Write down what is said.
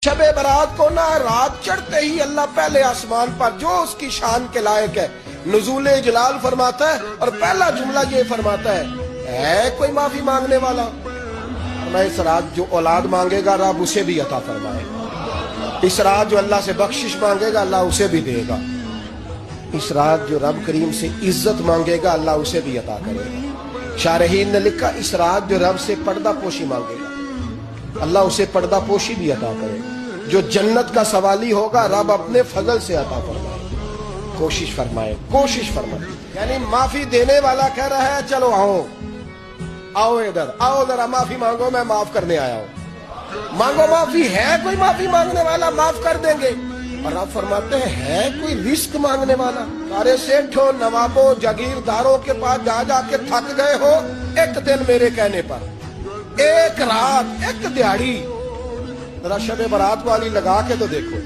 शब बरात को ना रात चढ़ते ही अल्लाह पहले आसमान पर जो उसकी शान के लायक है नुज़ूल जलाल फरमाता है और पहला जुमला ये फरमाता है कोई माफी मांगने वाला। मैं इस रात जो औलाद मांगेगा रब उसे भी अता फरमाएगा। इस रात जो अल्लाह से बख्शिश मांगेगा अल्लाह उसे भी देगा। इस रात जो रब करीम से इज्जत मांगेगा अल्लाह उसे भी अता करेगा। शारहीन ने लिखा इस रात जो रब से पर्दा पोशी मांगेगा अल्लाह उसे पर्दा पोशी भी अता करेगा। जो जन्नत का सवाली होगा रब अपने फजल से अता फरमाए। कोशिश फरमाए, कोशिश फरमाए। यानी माफी देने वाला कह रहा है चलो आओ इधर आओ जरा माफी मांगो, मैं माफ करने आया हूं। मांगो माफी। है कोई माफी मांगने वाला? माफ कर देंगे। और आप फरमाते हैं कोई रिस्क मांगने वाला? सारे सेठों नवाबों जागीरदारों के पास जा जाके थक गए हो, एक दिन मेरे कहने पर, एक रात, एक दिहाड़ी जरा शब बारात वाली लगा के तो देखो।